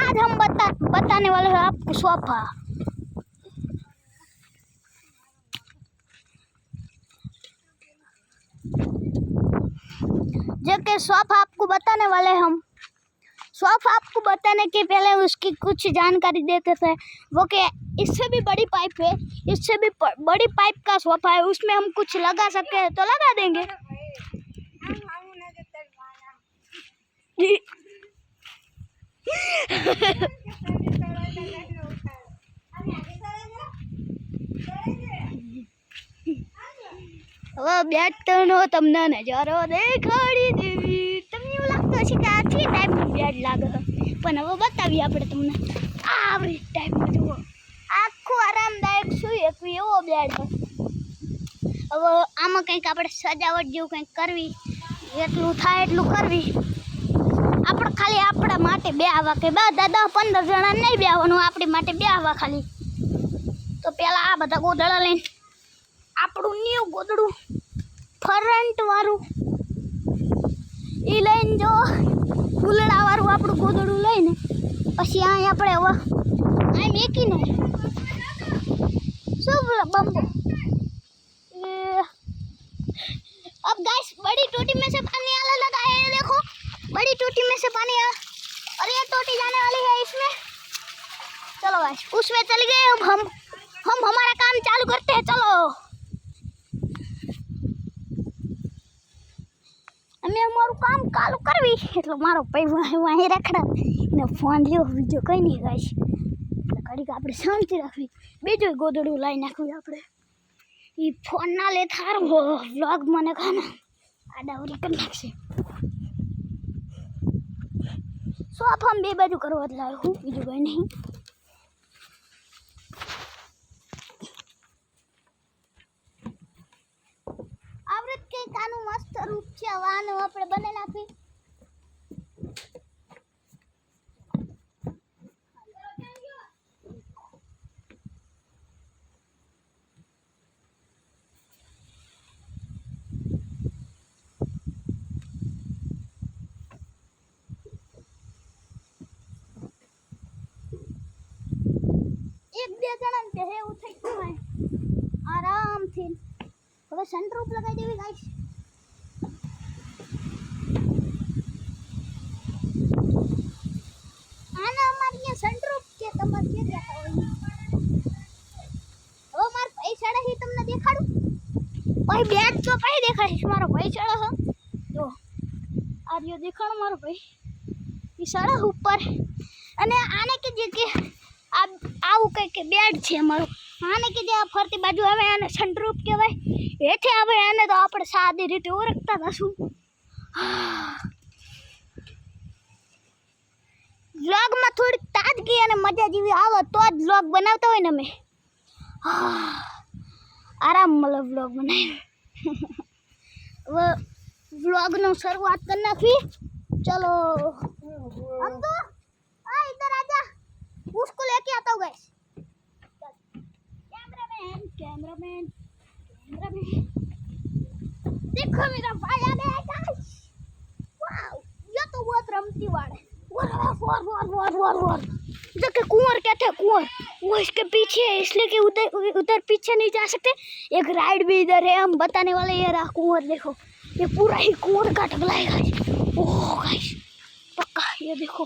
आज हम बताने वाले हैं आपको सोफा। जबकि सोफा आपको बताने वाले हम। सोफा आपको बताने के पहले उसकी कुछ जानकारी देते थे। वो कि इससे भी बड़ी पाइप है, इससे भी बड़ी पाइप का सोफा है, उसमें हम कुछ लगा सकते हैं तो लगा देंगे। હવે બેડનો તમને નજારો દેખાડી દેવી। તમને એવું લાગતું હશે કે આ કઈ ટાઈપનું બેડ લાગે તો, પણ હવે બતાવીએ આપણે તમને। આવી ટાઈપનું જુઓ, આખું આરામદાયક સુઈ શકવી એવો બેડ છે। હવે આમાં કંઈક આપણે સજાવટ જેવું કંઈક કરવી, જેટલું થાય એટલું કરવી। આપણે ખાલી આપણા માટે બે આવા કે બધા 10-15 જણા નહીં બેવાનું, આપણી માટે બે આવા ખાલી। તો પહેલાં આ બધા ગોદડા લઈને આપણું ન્યુ ગોદડું ફરન્ટ વાળું એ લઈને જો ફૂલડા વાળું આપણું ગોદડું લઈને પછી અહીં આપણે હવે અહીં મેકીને શું बम्बो। अब गाइस बड़ी टोटी में से पानी आने लगा है, ये देखो बड़ी टोटी में से पानी आ, और ये टोटी जाने वाली है इसमें। चलो गाइस उसमें चल गए। अब हम हमारा काम चालू करते हैं। चलो અમે અમારું કામ ચાલુ કરવી એટલે મારો ભાઈ વાહી રખડા ને ફોન લ્યો, બીજો કંઈ નહીં ગાઈસ। એટલે ઘડીક આપણે શાંતિ રાખવી, બીજું ગોદડું લાવી નાખવી આપણે। એ ફોન ના લે થાર વ્લોગ મને ખાના આડાવરી કરી નાખશે। સોફા બે બાજુ કરવા જ લાવે હું, બીજું કંઈ નહીં। આવૃત કે કાનું મસ્ત રૂપ છે, આનું આપણે બનાવી નાખી। એક બે જણા ને એવું થઈ ગયું હોય આરામથી। હવે સનરૂફ લગાવી દેવી ગાઈસ। આને અમારી અહીંયા સનરૂફ છે, તમારે જે દેખાવ હોય। હવે મારા ભાઈ ચડે છે, તમને દેખાડું ભાઈ બેગ તો ભાઈ દેખાડીશ। મારો ભાઈ ચડે છે જો આ રહ્યો, દેખાડો મારો ભાઈ એ ચડે ઉપર। અને આને કીધું કે આવું કંઈક બેડ છે અમારું, આને કીધું આ ફરતી બાજુ આવે આને સનરૂફ કહેવાય। હેઠે આવે એને તો આપણે સાદી રીતે ઓળખતા થશું। વ્લોગમાં થોડીક તાજગી અને મજા જેવી આવે તો જ વ્લોગ બનાવતા હોય ને અમે। આરામ મળે વ્લોગ બનાવી। હવે વ્લોગનો શરૂઆત કરી નાખી। ચલો हम तो इधर आजा, उसको लेके आता हूँ गाइस। कैमरामैन देखो मेरा भाई आ गया गाइस। वाओ ये तो बहुत रमती वाड़ है। वार जो कि कुंवर कहते हैं, कुंवर वो इसके पीछे है, इसलिए कि उधर पीछे नहीं जा सकते। एक राइड भी इधर है, हम बताने वाले। ये रहा कुंवर, देखो ये पूरा ही कुंवर का ढगला है गाइस। ओह गाइस पक्का ये देखो